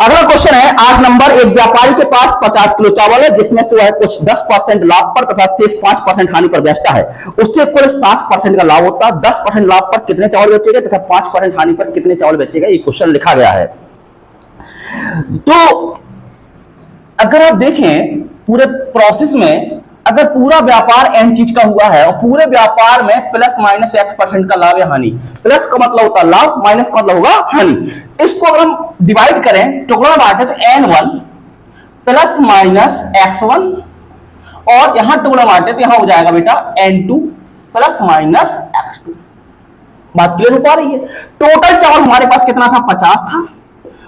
अगला क्वेश्चन है 8 नंबर। एक व्यापारी के पास 50 किलो चावल है जिसमें से वह कुछ 10% लाभ पर तथा शेष 5% हानि पर बेचता है। उससे कुल 60% का लाभ होता है। 10% लाभ पर कितने चावल बेचेगा तथा 5% हानि पर कितने चावल बेचेगा, ये क्वेश्चन लिखा गया है। तो अगर आप देखें पूरे प्रोसेस में, अगर पूरा व्यापार एन चीज का हुआ है और पूरे व्यापार में प्लस माइनस x% का लाभ या हानि, प्लस का मतलब होता है लाभ, माइनस का मतलब होगा हानि। इसको अगर हम डिवाइड करें, टुकड़ा में बांटे, तो n1 प्लस माइनस x1, और यहां टुकड़ा बांटे तो यहां हो जाएगा बेटा n2 प्लस माइनस x2। बात क्लियर हो पा रही है? टोटल चावल हमारे पास कितना था? 50 था,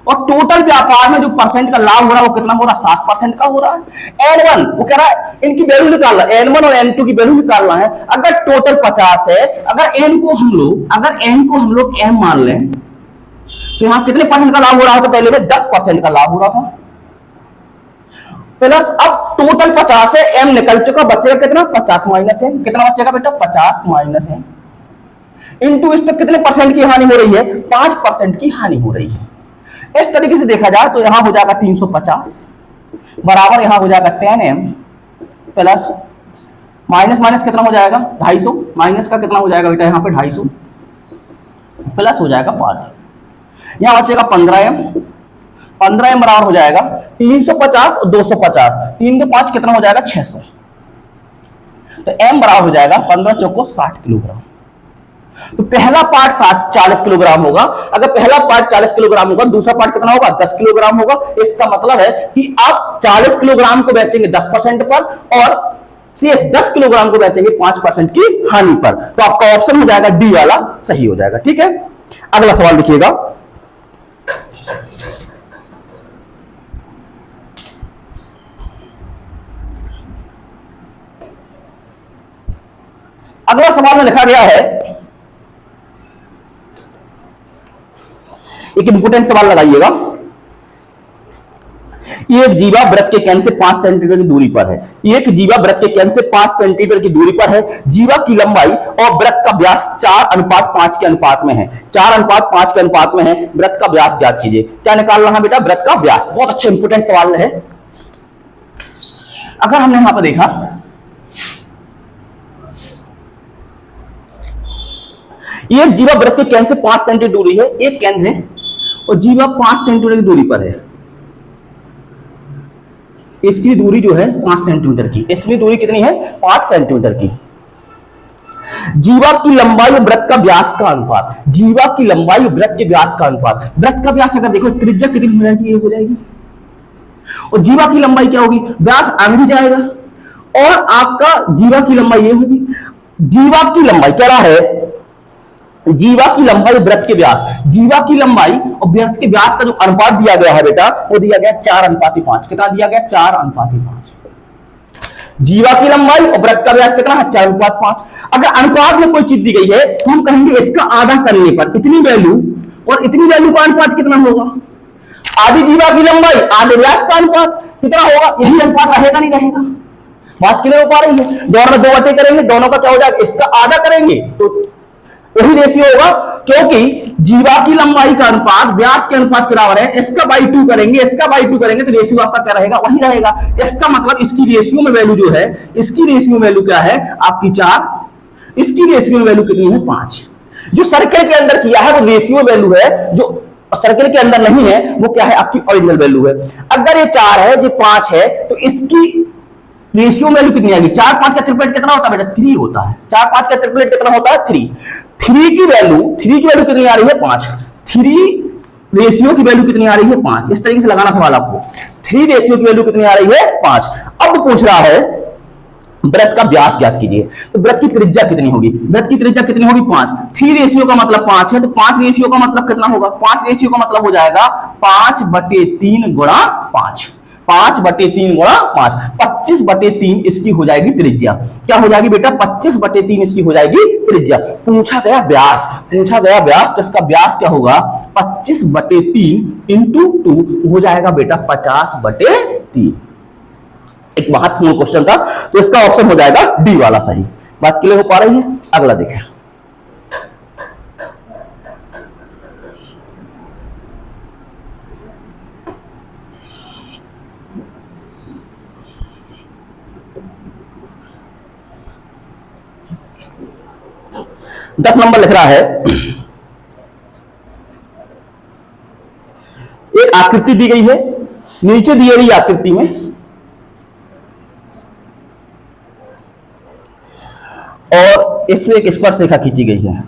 और टोटल व्यापार में जो परसेंट का लाभ हो रहा है वो कितना हो रहा है? 60% का हो रहा है। n1 वो कह रहा है इनकी वैल्यू निकालना, n1 और n2 की वैल्यू निकालना है। अगर टोटल 50 है, अगर n को हम लोग m मान लें, तो यहां कितने परसेंट का लाभ हो रहा था? पहले में 10% का लाभ हो रहा था, प्लस अब टोटल 50 है, m निकल चुका, बचेगा कितना? 50 माइनस m। कितना बचेगा बेटा? 50 माइनस m इंटू इस पर कितने परसेंट की हानि हो रही है? 5% की हानि हो रही है। इस तरीके से देखा जाए तो यहां हो जाएगा 350 बराबर यहां हो जाएगा 10m प्लस माइनस माइनस कितना हो जाएगा? 250, माइनस का कितना हो जाएगा बेटा? यहां पे 250 प्लस हो जाएगा 5, यहां बचेगा 15m। 15m बराबर हो जाएगा 350 और 250, 3 के 5 कितना हो जाएगा? 600। तो m बराबर हो जाएगा 15 चौको 60 किलोग्राम। तो पहला पार्ट 40 किलोग्राम होगा। अगर पहला पार्ट 40 किलोग्राम होगा, दूसरा पार्ट कितना होगा? 10 किलोग्राम होगा। इसका मतलब है कि आप 40 किलोग्राम को बेचेंगे 10% पर और शेष 10 किलोग्राम को बेचेंगे 5% की हानि पर। तो आपका ऑप्शन हो जाएगा डी वाला सही हो जाएगा। ठीक है, अगला सवाल लिखिएगा। अगला सवाल में लिखा गया है, एक इंपोर्टेंट सवाल लगाइएगा। एक जीवा वृत्त के केंद्र से 5 सेंटीमीटर की दूरी पर है। एक जीवा वृत्त के केंद्र से 5 सेंटीमीटर की दूरी पर है। जीवा की लंबाई और वृत्त का व्यास 4:5 के अनुपात में है। 4:5 के अनुपात में है। वृत्त का व्यास ज्ञात कीजिए। क्या निकालना है बेटा? वृत्त का व्यास। बहुत अच्छा इंपोर्टेंट सवाल है। अगर हमने यहां पर देखा, एक जीवा वृत्त के केंद्र से 5 सेंटीमीटर दूरी है, एक केंद्र है और जीवा 5 सेंटीमीटर की दूरी पर है। इसकी दूरी जो है 5 सेंटीमीटर की, इसकी दूरी कितनी है? 5 सेंटीमीटर की। जीवा की लंबाई और वृत्त का व्यास का अनुपात, जीवा की लंबाई और वृत्त के व्यास का अनुपात। वृत्त का व्यास अगर देखो, त्रिज्या कितनी हो जाएगी? ये हो जाएगी, और जीवा की लंबाई क्या होगी? व्यास आगे भी जाएगा, और आपका जीवा की लंबाई ये होगी। जीवा की लंबाई क्या रहा है? जीवा की लंबाई वृत्त के व्यास, जीवा की लंबाई और वृत्त के व्यास का जो अनुपात दिया गया है बेटा, वो दिया गया 4:5। कितना दिया गया? 4:5। जीवा की लंबाई और वृत्त का व्यास कितना है? 4:5। अगर अनुपात में कोई चीज दी गई है तो हम कहेंगे इसका आधा करने पर इतनी वैल्यू और इतनी वैल्यू का अनुपात कितना होगा? आधी जीवा की लंबाई आधे व्यास का अनुपात कितना होगा? यही अनुपात रहेगा नहीं रहेगा? बात क्लियर हो पा रही है? दोनों में 2 बटे करेंगे, दोनों का क्या हो जाएगा? इसका आधा करेंगे तो वही रेशियो होगा, क्योंकि जीवा की लंबाई का अनुपात व्यास के अनुपात के बराबर है। इसका बाई 2 करेंगे, इसका बाई 2 करेंगे तो रेशियो आपका क्या रहेगा? वही रहेगा। इसका मतलब इसकी रेशियो में वैल्यू जो है, इसकी रेशियो वैल्यू क्या है? आपकी 4, इसकी रेशियो में वैल्यू कितनी है? 5। जो सर्कल के अंदर किया है वो रेशियो वैल्यू है, जो सर्कल के अंदर नहीं है वो क्या है? आपकी ओरिजिनल वैल्यू है। अगर ये 4 है, ये 5 है, तो इसकी रेशियो वैल्यू कितनी आएगी? 4 5 का ट्रिपलेट कितना होता है बेटा? 3 होता है। 4 5 का ट्रिपलेट कितना होता है? 3। 3 की वैल्यू कितनी आ रही है? 5। 3 रेशियो की वैल्यू कितनी आ रही है? 5। इस तरीके से लगाना सवाल आपको। 3 रेशियो की वैल्यू कितनी आ रही है? 5। अब पूछ रहा है वृत्त का व्यास ज्ञात कीजिए। तो वृत्त की त्रिज्या कितनी होगी? वृत्त की त्रिज्या कितनी होगी? 5। 3 रेशियो का मतलब 5 है, तो 5 रेशियो का मतलब कितना होगा? 5 रेशियो का मतलब हो जाएगा 5/3 गुणा 5। 5/3 गुणा 5, 25/3 इसकी हो जाएगी त्रिज्या। क्या हो जाएगी बेटा? 25/3 इसकी हो जाएगी त्रिज्या। पूछा गया व्यास, तो इसका व्यास क्या होगा? 25/3 इंटू 2 हो जाएगा बेटा 50/3। एक महत्वपूर्ण क्वेश्चन था, तो इसका ऑप्शन हो जाएगा डी वाला सही। बात क्लियर हो पा रही है? अगला देखें। 10 नंबर लिख रहा है, एक आकृति दी गई है, नीचे दी गई आकृति में और इसमें एक स्पर्श रेखा खींची गई है।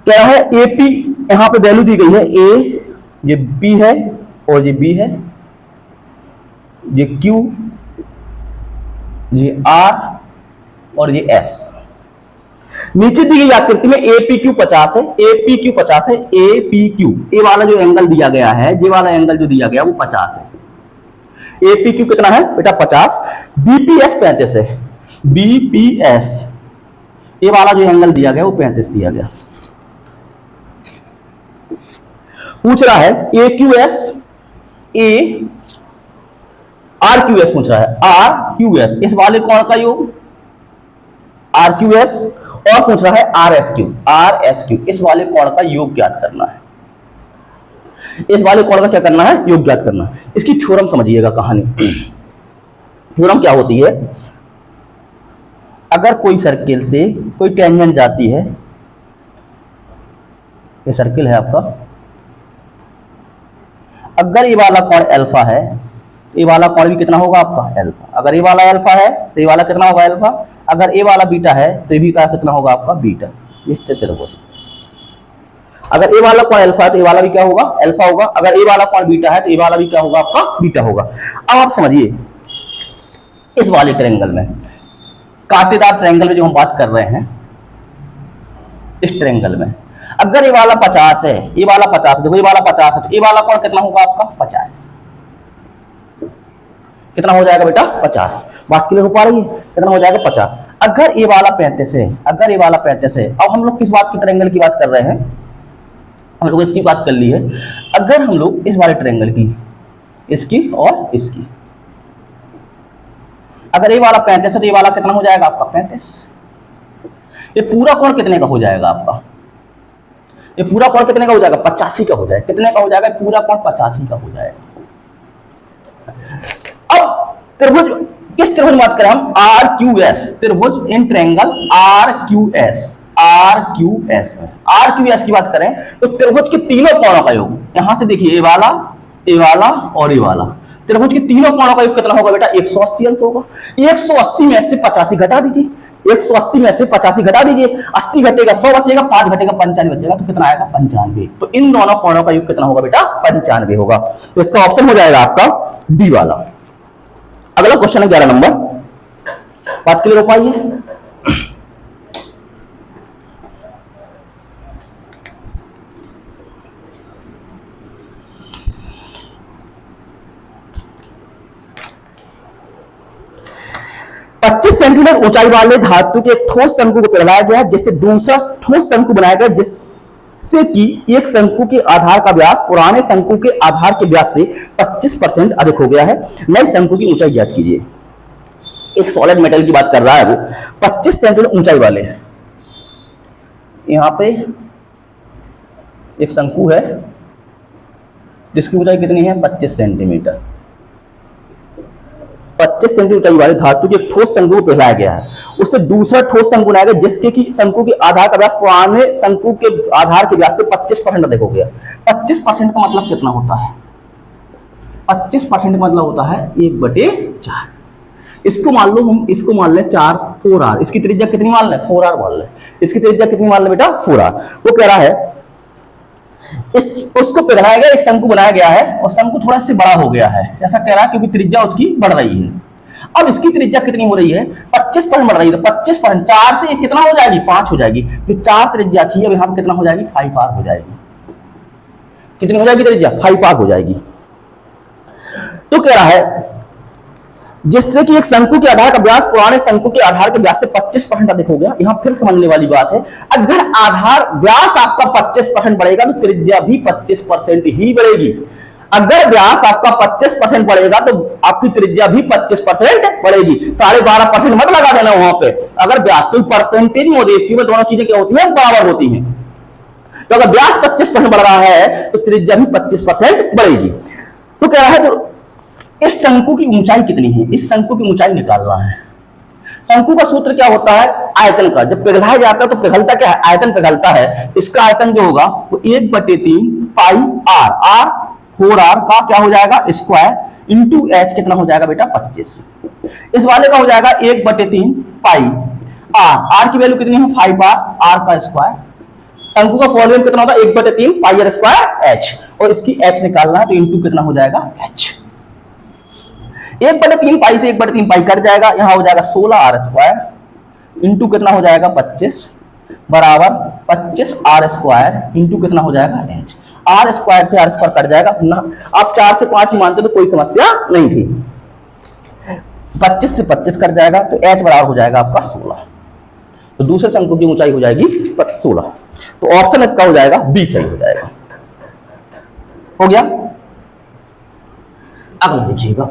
क्या है, एपी यहां पे वैल्यू दी गई है, ए, ये बी है और ये बी है, ये क्यू, ये आर और ये एस। नीचे दी गई आकृति में एपी क्यू 50 है, एपी क्यू 50 है, एपी क्यू, ए वाला जो एंगल दिया गया है, ये वाला एंगल जो दिया गया वो 50 है। एपी क्यू कितना है बेटा 50, बीपीएस 35 है, बीपीएस ए वाला जो एंगल दिया गया वो 35 दिया गया। पूछ रहा है A Q S, A R Q S पूछ रहा है, आर क्यू एस इस वाले कोण का योग, आर क्यू एस, और पूछ रहा है R S Q, R S Q इस वाले कोण का योग ज्ञात करना है। इस वाले कोण का क्या करना है, योग ज्ञात करना है। इसकी थ्योरम समझिएगा कहानी। थ्योरम क्या होती है, अगर कोई सर्किल से कोई टेंजेंट जाती है, ये सर्किल है आपका, अगर ये वाला कोण अल्फा है, ये वाला कोण भी कितना होगा आपका अल्फा। अगर ये वाला अल्फा है तो ये वाला कितना होगा अल्फा, अगर ये वाला बीटा है तो ये भी का कितना होगा आपका बीटा। अगर ये वाला कोण अल्फा है तो ये वाला भी क्या होगा अल्फा होगा, अगर ये वाला कोण बीटा है तो ये वाला भी क्या होगा आपका बीटा होगा। अब आप समझिए इस वाले ट्रायंगल में, कांटेदार ट्रायंगल में जो हम बात कर रहे हैं, इस ट्रायंगल में अगर ये वाला 50 है, ये वाला 50 है, देखो ये वाला 50 है, तो ये वाला कोण कितना होगा आपका 50, कितना हो जाएगा बेटा 50। बात क्लियर हो पा रही है, कितना हो जाएगा 50। अगर ये वाला 35 है, अगर ये वाला 35 है, अब हम लोग किस बात की ट्रायंगल की बात कर रहे हैं, हम लोग इसकी बात कर ली है। अगर हम लोग इस वाले ट्रायंगल की, इसकी और इसकी, अगर ये वाला 35 है तो ये वाला कितना हो जाएगा आपका 35। ये पूरा कोण कितने का हो जाएगा आपका, ये पूरा कोण कितने का हो जाएगा 85 का हो जाएगा। कितने का हो जाएगा पूरा कोण 85 का हो जाएगा। अब त्रिभुज, किस त्रिभुज बात करें हम, आर क्यू एस, त्रिभुज in triangle R Q S, R Q S में आर क्यू एस की बात करें तो त्रिभुज के तीनों कोणों का योग, यहां से देखिए ये वाला और ये वाला, त्रिभुज के तीनों कोणों का योग कितना होगा बेटा 180 अंश होगा। 180 में से 85 घटा दीजिए, 180 में से 85 घटा दीजिए, 80 घटेगा 100 बचेगा, 5 घटेगा 95 बचेगा, तो कितना आएगा 95। तो इन दोनों कोणों का योग कितना होगा बेटा 95 होगा। तो इसका ऑप्शन हो जाएगा आपका डी वाला। अगला क्वेश्चन है 11 नंबर, बात क्लियर हो पाई है। सेंटीमीटर ऊंचाई वाले धातु के एक ठोस शंकु को पिघलाया गया, जिससे दूसरा ठोस शंकु बनाया गया, जिससे कि एक शंकु के आधार का व्यास पुराने शंकु के आधार के व्यास से 25% अधिक हो गया है। नए शंकु की ऊंचाई ज्ञात कीजिए। एक सॉलिड मेटल की बात कर रहा है वो, 25 सेंटीमीटर ऊंचाई वाले हैं। यहां पे एक शंकु है जिसकी ऊंचाई कितनी है 25 सेंटीमीटर। 25 सेंटीमीटर ऊंचाई वाले धातु के ठोस शंकु को पिघलाया गया है, उससे दूसरा ठोस शंकु बनाया गया, जिसके कि शंकु के आधार का व्यास पुराने शंकु के आधार के व्यास से 25% अधिक हो गया। 25% का मतलब कितना होता है, 25% का मतलब होता है 1/4। इसको मान लो, हम इसको मान लें 4r, इसकी त्रिज्या कितनी मान लें 4r मान लें, इसकी त्रिज्या कितनी मान लें बेटा 4r। वो कह रहा है उसको पिघलाया गया, एक शंकु बनाया गया है और शंकु थोड़ा से बड़ा हो गया है, ऐसा कह रहा है क्योंकि त्रिज्या उसकी बढ़ रही है। अब इसकी त्रिज्या कितनी हो रही है 25% बढ़ रही है, तो 25% 4 से कितना हो जाएगी 5 हो जाएगी, तो 4 त्रिज्या थी, अब यहां कितना हो जाएगी 5r हो जाएगी। कितनी हो जाएगी त्रिज्या 5r हो जाएगी। तो कह रहा है जिससे कि एक शंकु के आधार का व्यास पुराने शंकु के आधार के व्यास से 25% अधिक हो गया। यहां फिर समझने वाली बात है, अगर आधार व्यास आपका 25% बढ़ेगा तो त्रिज्या भी 25% ही बढ़ेगी। अगर व्यास आपका 25% बढ़ेगा तो आपकी त्रिज्या भी 25% बढ़ेगी। 12.5% मत लगा देना वहां पे। अगर व्यास कोई परसेंटेज में रेशियो में दोनों चीजें क्या होती है, बराबर होती हैं। तो अगर व्यास 25% बढ़ रहा है तो त्रिज्या भी 25% बढ़ेगी। तो कह रहा है तो इस शंकु की ऊंचाई कितनी है, इस शंकु की ऊंचाई निकालना है। शंकु का सूत्र क्या होता है, आयतन का। जब पिघलाया जाता है तो पिघलता क्या है, आयतन पिघलता है। इसका आयतन जो होगा वो 1/3 पाई आर, आर 4r का क्या हो जाएगा स्क्वायर इंटू एच कितना हो जाएगा बेटा 25। इस वाले का हो जाएगा 1/3 पाई आर, आर की वैल्यू कितनी है 5r, आर का स्क्वायर। शंकु का वॉल्यूम कितना होगा 1/3 पाई आर स्क्वायर एच, और इसकी एच निकालना है तो इंटू कितना हो जाएगा एच। 1/3 पाई से 1/3 पाई कट जाएगा, यहां हो जाएगा 16r स्क्वायर इंटू कितना हो जाएगा 25 बराबर 25r स्क्वायर इंटू कितना हो जाएगा एच। आर स्क्वायर से आर स्क्वायर कट जाएगा ना, आप 4 से 5 ही मानते तो कोई समस्या नहीं थी। 25 से 25 कट जाएगा तो एच बराबर हो जाएगा आपका 16। तो दूसरे शंकु की ऊंचाई हो जाएगी 16। तो ऑप्शन इसका हो जाएगा बी सही हो जाएगा। हो गया। अगला देखिएगा,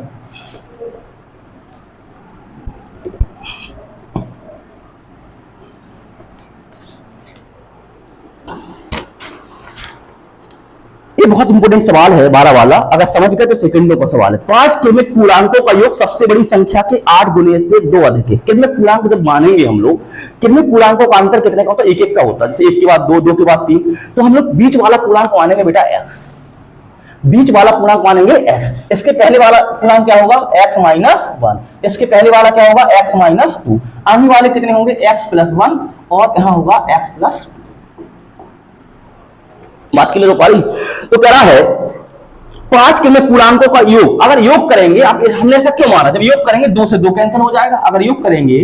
ये बहुत इंपॉर्टेंट सवाल है 12 वाला, अगर समझ गए तो सेकंडों का सवाल है। 5 क्रमिक पूर्णांकों का योग सबसे बड़ी संख्या के 8 गुने से 2 अधिक है। क्रमिक पूर्णांक जब मानेंगे हम लोग, क्रमिक पूर्णांकों का अंतर कितने का होता है, एक एक का होता है। जैसे 1 के बाद 2, 2 के बाद 3, तो हम लोग बीच वाला पूर्णांक मानेंगे बेटा x, बीच वाला पूर्णांक मानेंगे x। इसके पहले वाला पूर्णांक क्या होगा x माइनस 1, इसके पहले वाला क्या होगा x माइनस 2, आने वाले कितने होंगे x प्लस 1 और यहाँ होगा x प्लस 2। बात के लिए तो पारी। तो कह रहा है 5 क्रमिक पूर्णांकों का योग, अगर योग करेंगे, आप हमने ऐसा क्यों माना, जब योग करेंगे 2 से 2 कैंसिल हो जाएगा। अगर योग करेंगे,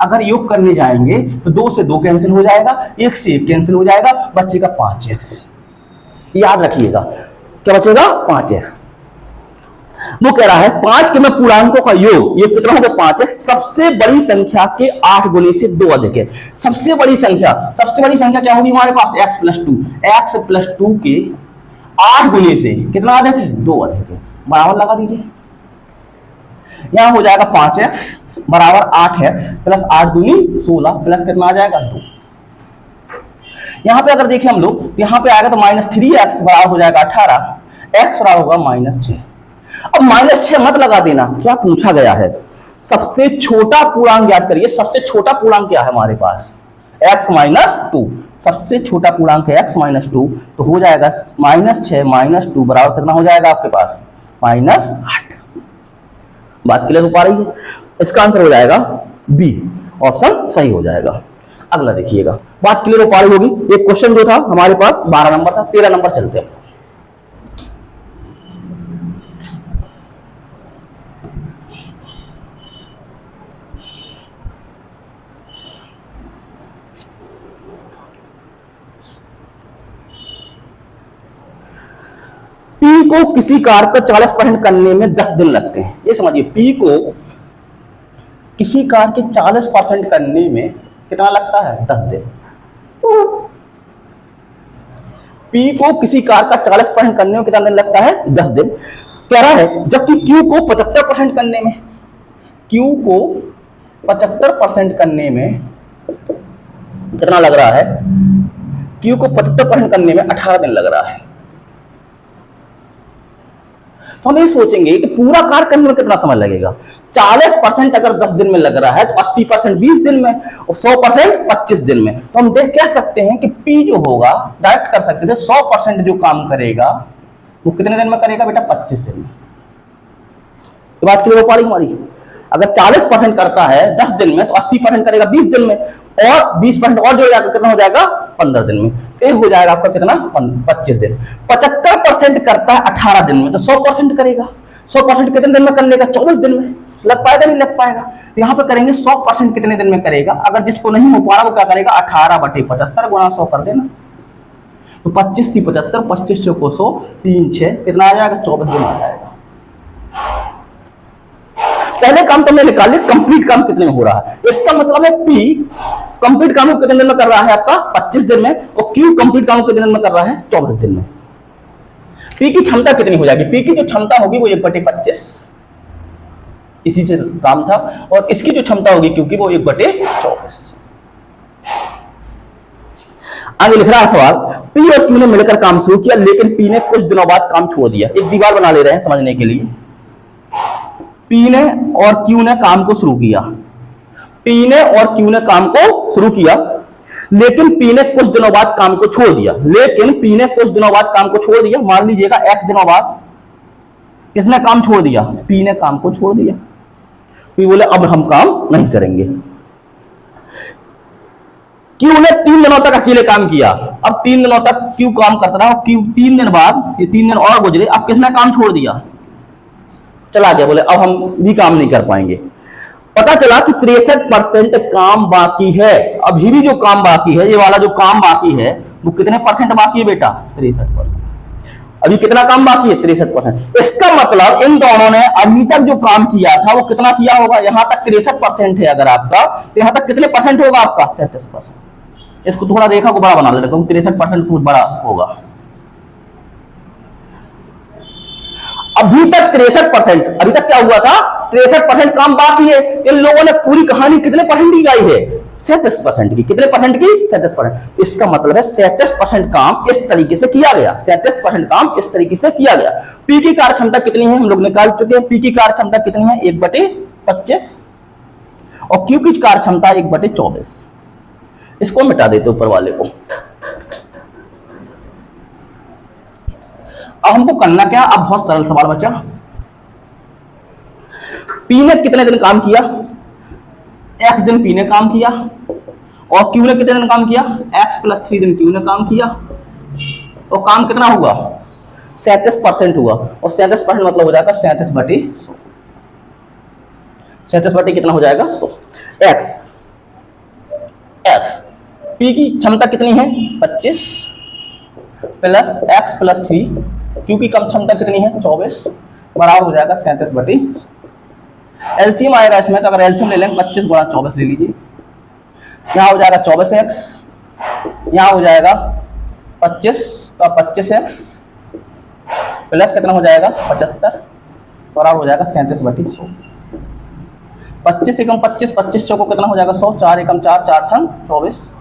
अगर योग करने जाएंगे तो 2 से 2 कैंसिल हो जाएगा, 1 से 1 कैंसिल हो जाएगा, बचेगा 5x। याद रखिएगा क्या बचेगा 5x। वो कह रहा है 5 क्रमिक पूर्णांकों का योग, ये कितना होगा 5x, सबसे बड़ी संख्या के 8 गुने से 2 अधिक है। सबसे बड़ी संख्या क्या होगी हमारे पास x प्लस 2, x प्लस 2 के 8 गुने से कितना अधिक है 2 अधिक है। बराबर लगा दीजिए, यहां हो जाएगा 5x बराबर 8x प्लस 8 दूनी 16 प्लस कितना आ जाएगा 2। यहां पे अगर देखें हम लोग, यहां पे आएगा तो -3x बराबर हो जाएगा 18, x बराबर होगा -6। अब -6 मत लगा देना, क्या पूछा गया है, सबसे छोटा पूर्णांक ज्ञात करिए। सबसे छोटा पूर्णांक क्या है हमारे पास x माइनस 2, सबसे छोटा पूर्णांक है x माइनस 2, तो हो जाएगा -6 माइनस 2 बराबर कितना हो जाएगा आपके पास -8। बात क्लियर हो पा रही है, इसका आंसर हो जाएगा बी, ऑप्शन सही हो जाएगा। अगला देखिएगा, बात क्लियर हो पा रही होगी। एक क्वेश्चन जो था हमारे पास 12 नंबर था, 13 नंबर चलते हैं। P को किसी कार का 40% करने में 10 दिन लगते हैं। ये समझिए, P को किसी कार के 40% करने में कितना लगता है 10 दिन। P को किसी कार का 40% करने में कितना दिन लगता है 10 दिन। कह रहा है जबकि Q को 75% करने में, Q को 75% करने में कितना लग रहा है, Q को 75% करने में 18 दिन लग रहा है। तो हम ये सोचेंगे कि पूरा कार्य करने में कितना समय लगेगा। 40% अगर 10 दिन में लग रहा है तो 80% 20 दिन में और 100% 25 दिन में। तो हम देख कह सकते हैं कि P जो होगा, डायरेक्ट कर सकते थे 100% जो काम करेगा वो कितने दिन में करेगा बेटा 25 दिन में। तो बात क्लियर हो पा रही हमारी। अगर 40% करता है 10 दिन में तो 80% करेगा 20 दिन में, और 20% और जो जाएगा कितना हो जाएगा 15 दिन में। तो हो जाएगा आपका कितना 25 दिन। 75% करता है 18 दिन में, तो 100% करेगा। 100% कितने दिन में कर लेगा 24 दिन में। लग पाएगा नहीं लग पाएगा। तो यहाँ पे करेंगे 100% कितने दिन में करेगा। अगर जिसको नहीं हो पा रहा वो क्या करेगा 18/75 गुणा 100 कर देना। तो 25 की 75, 25 को 100, 3 6 कितना आ जाएगा 24 दिन आ जाएगा। पहले काम तो हमने निकाल लिया, कंप्लीट काम कितने में हो रहा है। इसका मतलब है P कंप्लीट काम कितने दिन में कर रहा है आपका 25 दिन में, और Q कंप्लीट काम कितने दिन में कर रहा है 24 दिन में। पी की क्षमता कितनी हो जाएगी, पी की जो क्षमता होगी वो 1/25, इसी से काम था, और इसकी जो क्षमता होगी क्योंकि वो 1/24। आगे लिख रहा है सवाल, पी और क्यू ने मिलकर काम शुरू किया लेकिन पी ने कुछ दिनों बाद काम छोड़ दिया। एक दीवार बना ले रहे हैं समझने के लिए। पी ने और क्यू ने काम को शुरू किया, पी ने और क्यू ने काम को शुरू किया लेकिन पी ने कुछ दिनों बाद काम को छोड़ दिया, लेकिन पी ने कुछ दिनों बाद काम को छोड़ दिया, मान लीजिएगा x दिनों बाद किसने काम छोड़ दिया, पी ने काम को छोड़ दिया। पी बोले अब हम काम नहीं करेंगे। क्यू ने 3 दिनों तक अकेले काम किया, अब 3 दिनों तक क्यू काम करता रहा, क्यू 3 दिन बाद, ये 3 दिन और गुजरे, अब किसने काम छोड़ दिया, चला गया, बोले अब हम भी काम नहीं कर पाएंगे। पता चला कि 63% काम बाकी है, अभी भी जो काम बाकी है, ये वाला जो काम बाकी है वो कितने परसेंट बाकी है बेटा, 63%। अभी कितना काम बाकी है, 63%। इसका मतलब इन दोनों ने अभी तक जो काम किया था वो कितना किया होगा, यहां तक 63% है अगर आपका, तो यहां तक कितने परसेंट होगा आपका, 37%। इसको थोड़ा रेखा को बड़ा बना देना क्योंकि 63% बहुत बड़ा होगा। अभी तक 63%, अभी तक क्या हुआ था, 63% काम बाकी है। इन लोगों ने पूरी कहानी कितने परसेंट की गाई है, 37% की। कितने परसेंट की, 37%। इसका मतलब है 37% काम इस तरीके से किया गया, 37% काम इस तरीके से किया गया। पी की कार्य क्षमता कितनी है हम लोग निकाल चुके हैं, पी की कार्य क्षमता कितनी है, 1/25, और क्यू की कार्य क्षमता 1/24। इसको मिटा देते ऊपर वाले को। अब हमको करना क्या, अब बहुत सरल सवाल बचा। पी ने कितने दिन काम किया, x दिन पी ने काम किया, और क्यू ने कितने दिन काम किया, x + 3 दिन क्यू ने काम किया, और काम कितना हुआ, 37% हुआ, और 37% मतलब हो जाएगा 37/100। 37 कितना हो जाएगा, 100। x पी की क्षमता कितनी है, 25 प्लस x + 3, क्यू की कम क्षमता कितनी है, 24, बराबर हो जाएगा 37/100। एलसीएम आएगा इसमें, तो अगर एलसीएम ले लेंगे 25 × 24 ले लीजिए, यहाँ हो जाएगा 24x, यहाँ हो जाएगा 25 का 25x प्लस कितना हो जाएगा 75, बराबर हो जाएगा 37/100। 25 एकम 25, 25 चौको कितना हो जाएगा 100, 4 एकम 4, 4 छंग 24।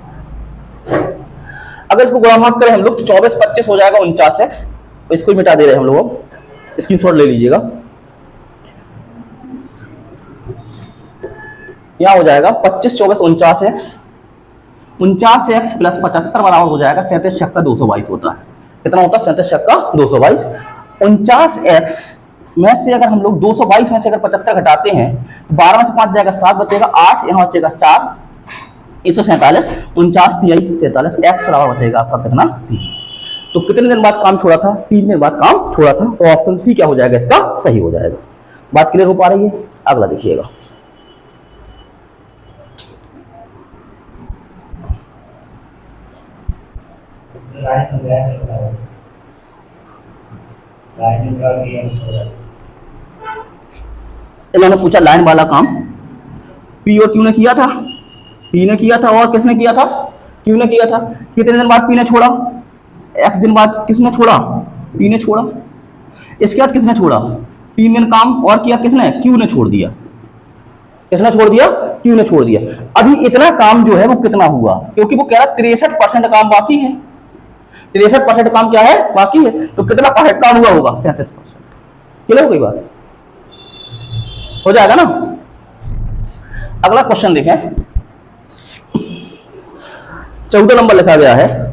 अगर इसको गुणा भाग करें हम लोग तो 24 25 हो जाएगा 49x, तो इसको मिटा दे रहे हैं हम लोग, स्क्रीनशॉट ले लीजिएगा। यहाँ हो जाएगा 25 24 49x, 49x प्लस 75 बराबर हो जाएगा 37 × 222 होता है। कितना होता है, 37 × 222। 49x में से अगर हम लोग 222 में से अगर 75 घटाते हैं, 12 में से 5 जाएगा 7, बचेगा 8, यहाँ बचेगा 4, 147, 49 23 43, x बराबर बचेगा आपका कितना, तो कितने दिन बाद काम छोड़ा था, 3 दिन बाद काम छोड़ा था, तो ऑप्शन सी क्या हो जाएगा, इसका सही हो जाएगा। बात क्लियर हो पा रही है, अगला देखिएगा। इन्होंने पूछा लाइन वाला काम पी और क्यू ने किया था, पी ने किया था और किसने किया था, क्यू ने किया था। कितने दिन बाद पी ने छोड़ा, एक्स दिन बाद किसने छोड़ा, पी ने छोड़ा। इसके बाद किसने छोड़ा, 3 दिन काम और किया किसने, क्यू ने छोड़ दिया। किसने छोड़ दिया, क्यू ने छोड़ दिया। अभी इतना काम जो है वो कितना हुआ, क्योंकि वो कह रहा 63% काम बाकी है, 63% काम क्या है, बाकी है, तो कितना परसेंट काम हुआ होगा, 37%। क्लियर हो गई बात, हो जाएगा ना। अगला क्वेश्चन देखें, 14 नंबर लिखा गया है,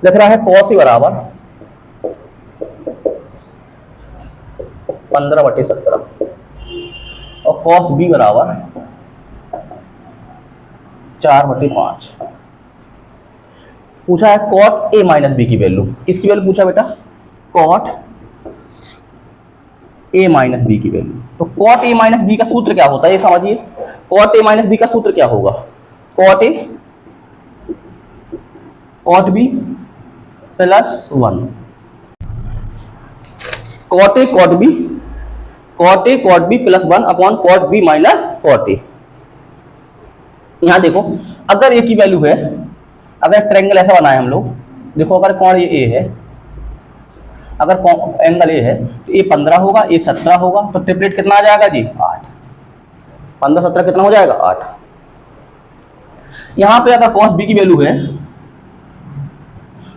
लिख रहा है cos A बराबर 15/17 और cos B बराबर 4/5। पूछा है cot A - B की वैल्यू, किसकी वैल्यू पूछा बेटा, cot A - B की वैल्यू। तो cot A - B का सूत्र क्या होता है ये समझिए, cot A - B का सूत्र क्या होगा, cot A cot B + 1, cot A cot B + 1 upon cot B minus cot A। यहां देखो, अगर A की वैल्यू है, अगर ट्रायंगल ऐसा बनाए हम लोग, देखो अगर कोण ये ए है, अगर एंगल ए है तो ए 15 होगा, ए 17 होगा, तो ट्रिपलेट कितना आ जाएगा जी 8। 15 17 कितना हो जाएगा 8। यहां पे अगर cos b की वैल्यू है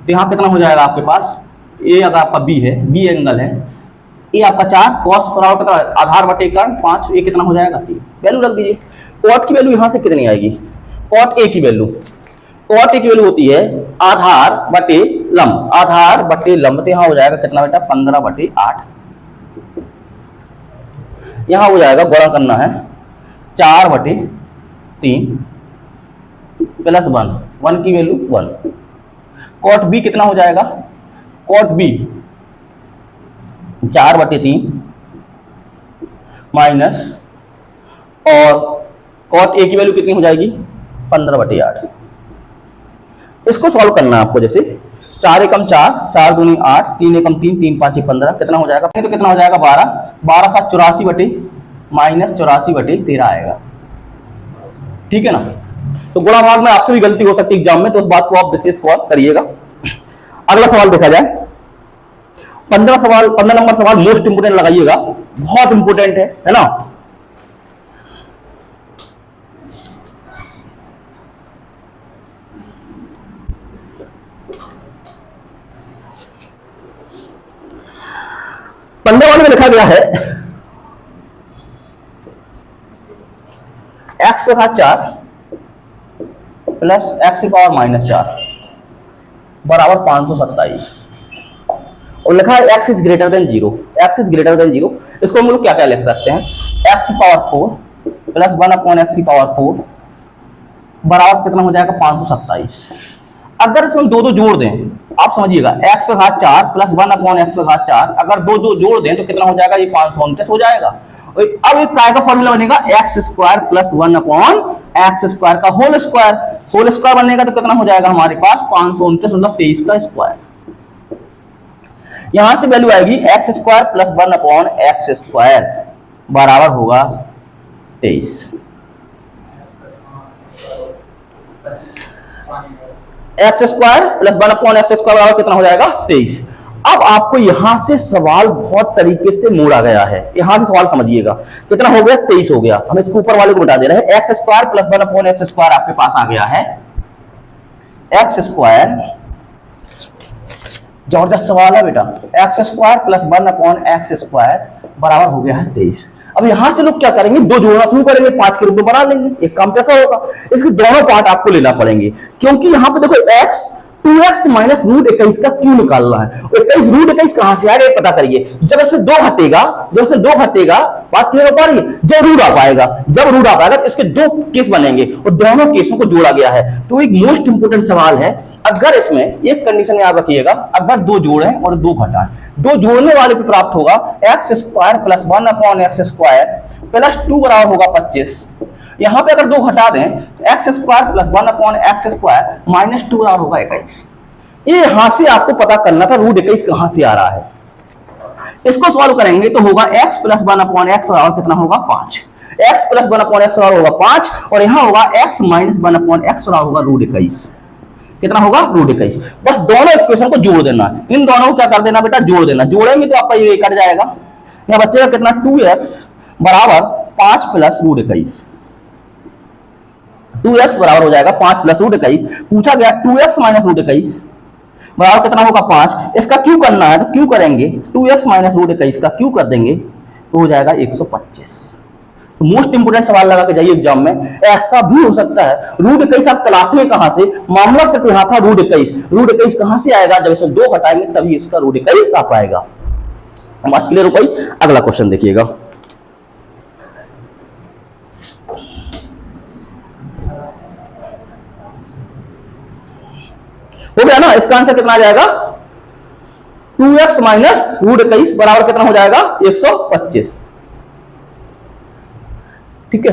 तो यहां कितना हो जाएगा आपके पास, ए अगर आपका बी है, बी एंगल है, ए आपका 4, cos बराबर कितना आधार बटे कारण 5, ए कितना हो जाएगा 3। वैल्यू रख दीजिए। कॉट की वैल्यू यहां से कितनी आएगी, कॉट ए की वैल्यू, कॉट ए की वैल्यू होती है आधार बटे लंब, आधार बटे लंब, तो यहां हो जाएगा कितना बेटा 15 बटे 8। यहां हो जाएगा गुणा करना है 4 बटे 3 प्लस 1, 1 की वैल्यू 1। कॉट बी कितना हो जाएगा, कॉट बी 4 बटे 3 माइनस, और कॉट ए की वैल्यू कितनी हो जाएगी 15 बटे 8। इसको सॉल्व करना है आपको, जैसे 4 एकम 4, 4 दूनी 8, 3 एकम 3, 3 5 15, कितना हो जाएगा, तो कितना हो जाएगा 12, 12 7 84 बटे माइनस 84 बटे 13 आएगा। ठीक है ना। तो गुणा भाग में आपसे भी गलती हो सकती है एग्जाम में, तो उस बात को आप विशेष गौर करिएगा। अगला सवाल देखा जाए, 15 नंबर सवाल मोस्ट इंपोर्टेंट लगाइएगा, बहुत इंपोर्टेंट है ना। वाले में लिखा गया है x पे घात 4 प्लस x की पावर माइनस 4 बराबर 527, और लिखा है x is greater than 0, x is greater than 0। इसको हम लोग क्या क्या लिख सकते हैं, x की पावर 4 प्लस 1 अपॉन x की पावर 4 बराबर कितना हो जाएगा 527। अगर इसमें दो दो जोड़ दें, आप समझिएगा x पे घात 4 प्लस 1 अपॉन x पे घात 4, अगर दो दो जोड़ दें तो कितना हो जाएगा, ये 529 हो जाएगा। अब एक काय का फॉर्मूला बनेगा x square plus 1 upon x square का होल स्क्वायर, होल स्क्वायर बनेगा तो कितना हो जाएगा हमारे पास 529 मतलब 23 का स्क्वायर। यहां से वैल्यू आएगी x square plus 1 upon x square बराबर होगा 23। X square plus 1 upon x square बराबर कितना हो जाएगा 23। अब आपको यहां से सवाल बहुत तरीके से मोड़ा गया है, यहां से सवाल समझिएगा, कितना हो गया 23 हो गया। हम इसके ऊपर वाले को बता दे रहे हैं, x square plus 1 upon x square आपके पास आ गया है, एक्स स्क्वायर, जबरदस्त सवाल है बेटा, x square plus 1 upon x square बराबर हो गया है 23। अब यहां से लोग क्या करेंगे, दो जोड़ना शुरू करेंगे, 5 के रूप में बना लेंगे। एक काम कैसा होगा, इसके दोनों पार्ट आपको लेना पड़ेंगे, क्योंकि यहां पे देखो x 2x माइनस रूट 21 का क्यों निकालना है, 21 रूट 21 कहां से आएगा ये पता करिए। जब इसमें 2 हटेगा, जब इसमें 2 हटेगा, बात क्लियर हो पा रही है, जब रूट आ पाएगा, जब रूट आ पाएगा तो इसके 2 केस बनेंगे और दोनों केसों को जोड़ा गया है। तो एक मोस्ट इंपोर्टेंट सवाल है, अगर इसमें एक कंडीशन याद रखिएगा, अगर 2 जोड़े और 2 घटाएं, 2 जोड़ने वाले को प्राप्त होगा x square plus 1 upon x square plus 2 बराबर होगा 25। यहां पे अगर 2 हटा दें, x square plus 1 upon x square minus 2 बराबर होगा 21। ये यहां से आपको पता करना था रूट 21 कहां से आ रहा है। इसको सॉल्व करेंगे तो होगा x प्लस 1 अपॉन एक्स बराबर कितना होगा 5, x प्लस 1 अपॉन एक्स बराबर होगा 5, और यहां होगा x माइनस 1 अपॉन एक्स बराबर होगा रूट 21। कितना होगा रूट 21। बस दोनों इक्वेशन को जोड़ देना, इन दोनों को क्या कर देना बेटा जोड़ देना, जोड़ेंगे तो आपका ये कट जाएगा, यहां बचेगा कितना 2x बराबर 5 प्लस रूट 21, 2x बराबर हो जाएगा 5 प्लस रूट 21। पूछा गया 2x माइनस रूट 21 बराबर कितना होगा 5, इसका क्यों करना है तो क्यों करेंगे, 2x माइनस रूट 21 का क्यों कर देंगे तो हो जाएगा 125। तो मोस्ट इंपोर्टेंट सवाल लगा के जाइए एग्जाम में। ऐसा भी हो सकता है रूट 21 आप तलाश में कहां से, मामला सिर्फ यहां था रूट 21, रूट 21 कहां से आएगा, जब इसमें 2 हटाएंगे तभी इसका रूट 21 आ पाएगा। बात क्लियर हो पाई। अगला क्वेश्चन देखिएगा, हो गया ना, इसका आंसर कितना आ जाएगा 2x माइनस रूट 21 बराबर कितना हो जाएगा 125। ठीक है,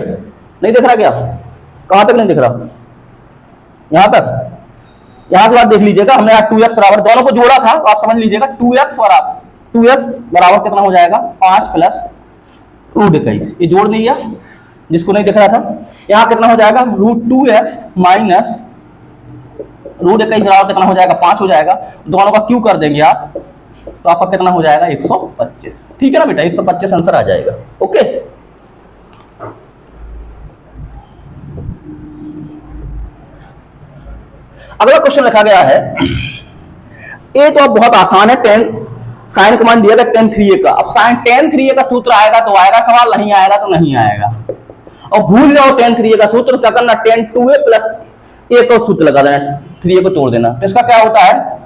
नहीं दिख रहा क्या, कहां तक नहीं दिख रहा, यहां तक, यहां के बाद देख लीजिएगा, हमने यहाँ 2x बराबर दोनों को जोड़ा था, तो आप समझ लीजिएगा 2x बराबर कितना हो जाएगा 5 प्लस रूट 21, ये जोड़ नहीं है जिसको नहीं दिख रहा था। यहां कितना हो जाएगा रूट 2x माइनस रूट 21 बराबर कितना हो जाएगा 5 हो जाएगा, दोनों का क्यू कर देंगे आप तो आपका कितना हो जाएगा 125। ठीक है ना बेटा, 125 आंसर आ जाएगा। ओके, अगला क्वेश्चन लिखा गया है, ए तो अब बहुत आसान है, 10 साइन कमांड दिया गया tan 3a का। अब साइन tan 3a का सूत्र आएगा तो आएगा सवाल, नहीं आएगा तो नहीं आएगा। और भूल जाओ tan 3a का सूत्र, क्या करना tan 2a प्लस a का सूत्र लगा देना, 3a को तोड़ देना। तो इसका क्या होता है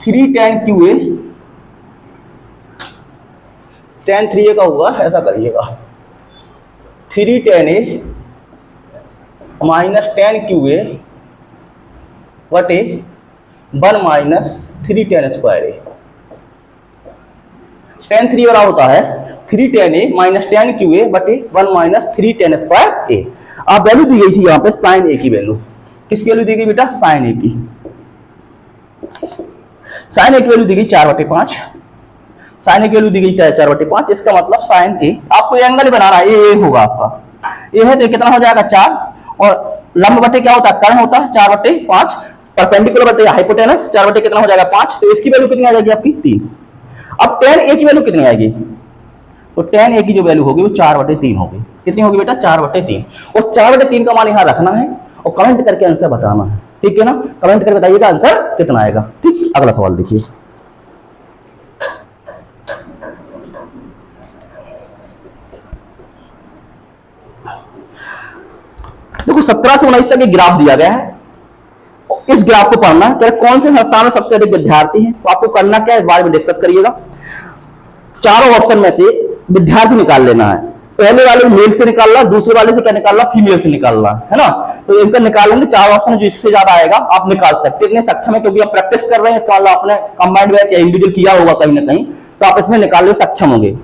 3 tan QA, tan 3a का होगा, ऐसा करिएगा 3 tan a minus tan QA वटे 1 माइनस 3 tan स्क्वायर ए। tan 3 वाला होता है 3 tan a minus tan QA बटे 1 माइनस 3 tan स्क्वायर ए। अब वैल्यू दी गई थी यहाँ पे साइन ए की वैल्यू, किसकी वैल्यू दी गई बेटा साइन ए की। साइन ए की वैल्यू दी गई 4/5, साइन ए की वैल्यू दी गई 4/5। इसका मतलब साइन ए, आपको ये एंगल ही बनाना है, ये होगा आपका, ये है तो कितना हो जाएगा 4, और लंब बटे क्या होता है कर्ण होता है 4/5, परपेंडिकुलर बटे हाइपोटेनस 4 बटे कितना हो जाएगा 5, तो इसकी वैल्यू कितनी आ जाएगी आपकी 3। अब tan a की वैल्यू कितनी आएगी, तो tan a की जो वैल्यू होगी वो 4/3 होगी। कितनी होगी बेटा 4/3, और 4/3 का मान यहां रखना है और कमेंट करके आंसर बताना है। ठीक है ना, कमेंट करके बताइएगा आंसर कितना आएगा। ठीक, अगला सवाल देखिए, देखो 17 से 19 तक एक ग्राफ दिया गया है, इस ग्राफ को पढ़ना है। कौन से संस्थान में सबसे अधिक विद्यार्थी हैं, तो आपको करना क्या है इस बारे में डिस्कस करिएगा। चारों ऑप्शन में से विद्यार्थी निकाल लेना है, पहले वाले मेल से निकालना, दूसरे वाले से क्या निकालना फीमेल से निकालना है ना। तो इनका निकालेंगे, चार ऑप्शन जो इससे ज्यादा आएगा आप निकाल सकते, इतने सक्षम है क्योंकि आप प्रैक्टिस कर रहे हैं, इसका मतलब आपने कंबाइंड बैच या इंडिविजुअल किया होगा कहीं ना कहीं, तो आप इसमें निकालने सक्षम होंगे।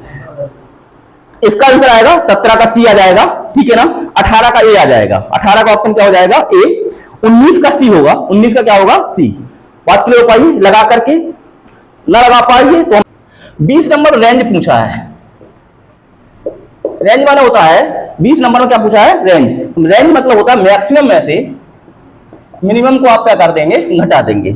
इसका आंसर आएगा 17 का सी आ जाएगा, ठीक है ना, 18 का ए आ जाएगा, 18 का ऑप्शन क्या हो जाएगा ए, 19 का सी होगा, 19 का क्या होगा सी। बात क्लियर हो पाई, लगा करके ना लगा पाइए तो 20 नंबर रेंज पूछा है। रेंज माने होता है 20 नंबर में क्या पूछा है रेंज, रेंज मतलब होता है मैक्सिमम में से मिनिमम को आप क्या कर देंगे घटा देंगे।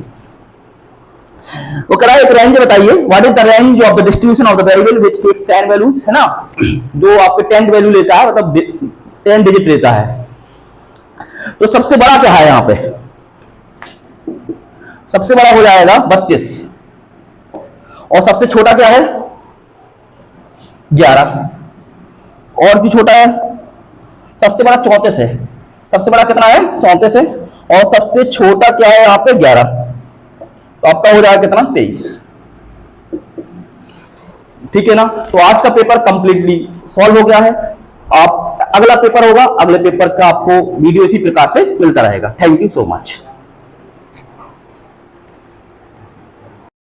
वो करा एक रेंज बताइए, what is the range of the distribution of the variable which takes 10 values, है ना, जो आपके 10 वैल्यू लेता है मतलब 10 डिजिट लेता है। तो सबसे बड़ा क्या है यहां पे, सबसे बड़ा हो जाएगा 32, और सबसे छोटा क्या है 11, और भी छोटा है सबसे बड़ा 34 है, सबसे बड़ा कितना है 34 है, और सबसे छोटा क्या है यहाँ पे 11, तो आपका हो जाएगा कितना 23। ठीक है ना, तो आज का पेपर कंप्लीटली सॉल्व हो गया है। आप अगला पेपर होगा, अगले पेपर का आपको वीडियो इसी प्रकार से मिलता रहेगा। Thank you so much.